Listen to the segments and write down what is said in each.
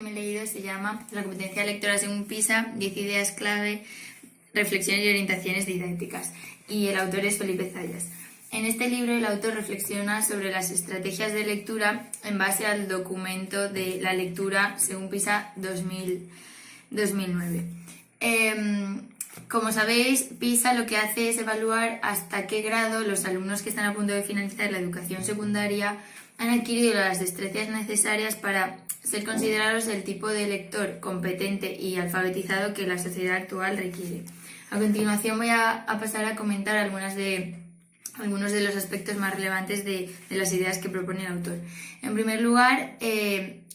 Me he leído se llama La competencia lectora según PISA, 10 ideas clave, reflexiones y orientaciones didácticas. Y el autor es Felipe Zayas. En este libro el autor reflexiona sobre las estrategias de lectura en base al documento de la lectura según PISA 2009. Como sabéis, PISA lo que hace es evaluar hasta qué grado los alumnos que están a punto de finalizar la educación secundaria han adquirido las destrezas necesarias para ser considerados el tipo de lector competente y alfabetizado que la sociedad actual requiere. A continuación voy a pasar a comentar algunos de los aspectos más relevantes de las ideas que propone el autor. En primer lugar,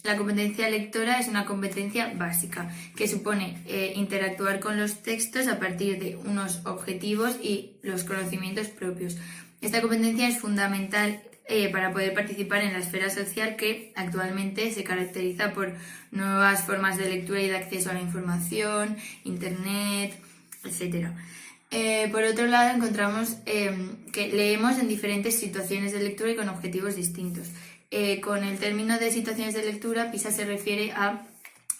la competencia lectora es una competencia básica que supone interactuar con los textos a partir de unos objetivos y los conocimientos propios. Esta competencia es fundamental para poder participar en la esfera social que actualmente se caracteriza por nuevas formas de lectura y de acceso a la información, internet, etc. Por otro lado, encontramos que leemos en diferentes situaciones de lectura y con objetivos distintos. Con el término de situaciones de lectura, PISA se refiere a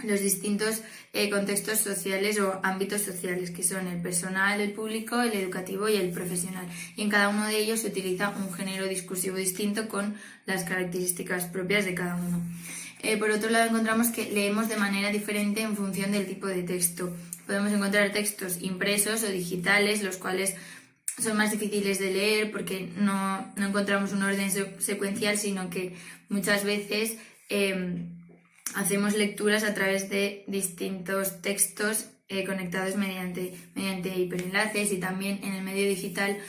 los distintos contextos sociales o ámbitos sociales, que son el personal, el público, el educativo y el profesional. Y en cada uno de ellos se utiliza un género discursivo distinto con las características propias de cada uno. Por otro lado, encontramos que leemos de manera diferente en función del tipo de texto. Podemos encontrar textos impresos o digitales, los cuales son más difíciles de leer porque no encontramos un orden secuencial, sino que muchas veces hacemos lecturas a través de distintos textos conectados mediante hiperenlaces, y también en el medio digital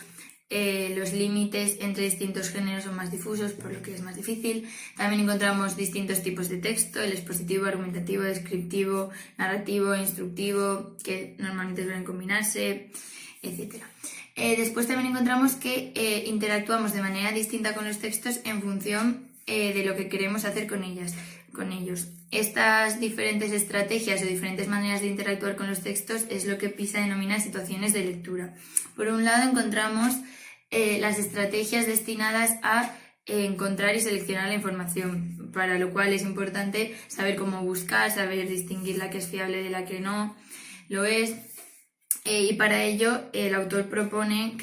los límites entre distintos géneros son más difusos, por lo que es más difícil. También encontramos distintos tipos de texto: el expositivo, argumentativo, descriptivo, narrativo, instructivo, que normalmente suelen combinarse, etc. Después también encontramos que interactuamos de manera distinta con los textos en función de lo que queremos hacer con ellos. Estas diferentes estrategias o diferentes maneras de interactuar con los textos es lo que PISA denomina situaciones de lectura. Por un lado, encontramos las estrategias destinadas a encontrar y seleccionar la información, para lo cual es importante saber cómo buscar, saber distinguir la que es fiable de la que no lo es. Y para ello el autor propone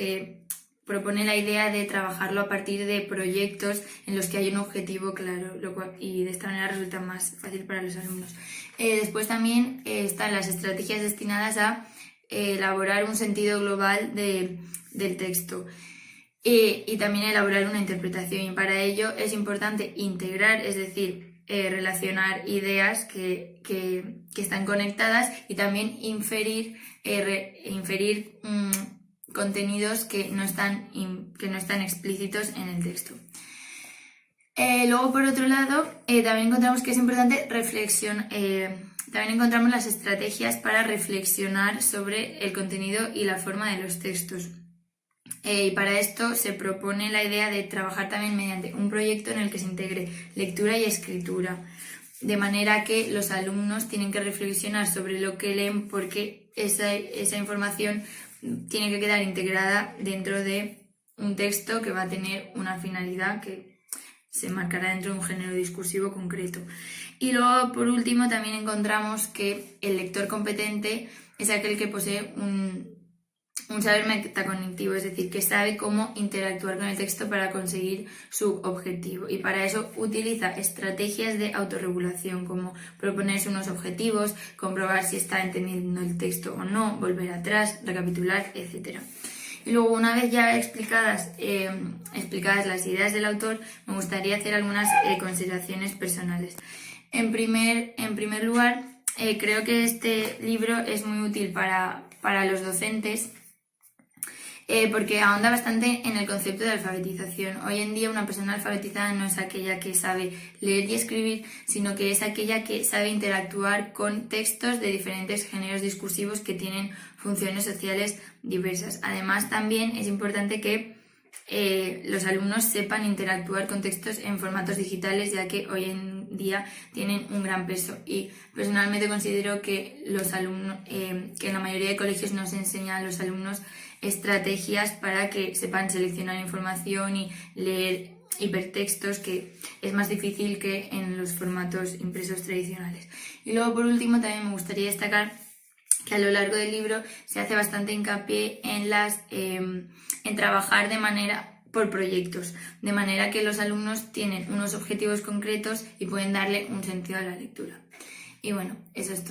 la idea de trabajarlo a partir de proyectos en los que hay un objetivo claro, y de esta manera resulta más fácil para los alumnos. Después también están las estrategias destinadas a elaborar un sentido global del texto y también elaborar una interpretación, y para ello es importante integrar, es decir, relacionar ideas que están conectadas, y también inferir contenidos que no están explícitos en el texto. Luego, por otro lado, también encontramos que es importante también encontramos las estrategias para reflexionar sobre el contenido y la forma de los textos. Y para esto se propone la idea de trabajar también mediante un proyecto en el que se integre lectura y escritura, de manera que los alumnos tienen que reflexionar sobre lo que leen, porque esa información tiene que quedar integrada dentro de un texto que va a tener una finalidad que se marcará dentro de un género discursivo concreto. Y luego, por último, también encontramos que el lector competente es aquel que posee un saber metacognitivo, es decir, que sabe cómo interactuar con el texto para conseguir su objetivo, y para eso utiliza estrategias de autorregulación, como proponerse unos objetivos, comprobar si está entendiendo el texto o no, volver atrás, recapitular, etc. Y luego, una vez ya explicadas las ideas del autor, me gustaría hacer algunas consideraciones personales. En primer lugar, creo que este libro es muy útil para los docentes, porque ahonda bastante en el concepto de alfabetización. Hoy en día una persona alfabetizada no es aquella que sabe leer y escribir, sino que es aquella que sabe interactuar con textos de diferentes géneros discursivos que tienen funciones sociales diversas. Además, también es importante que los alumnos sepan interactuar con textos en formatos digitales, ya que hoy en día tienen un gran peso, y personalmente considero que que en la mayoría de colegios no se enseña a los alumnos estrategias para que sepan seleccionar información y leer hipertextos, que es más difícil que en los formatos impresos tradicionales. Y luego, por último, también me gustaría destacar que a lo largo del libro se hace bastante hincapié en trabajar de manera por proyectos, de manera que los alumnos tienen unos objetivos concretos y pueden darle un sentido a la lectura. Y bueno, eso es todo.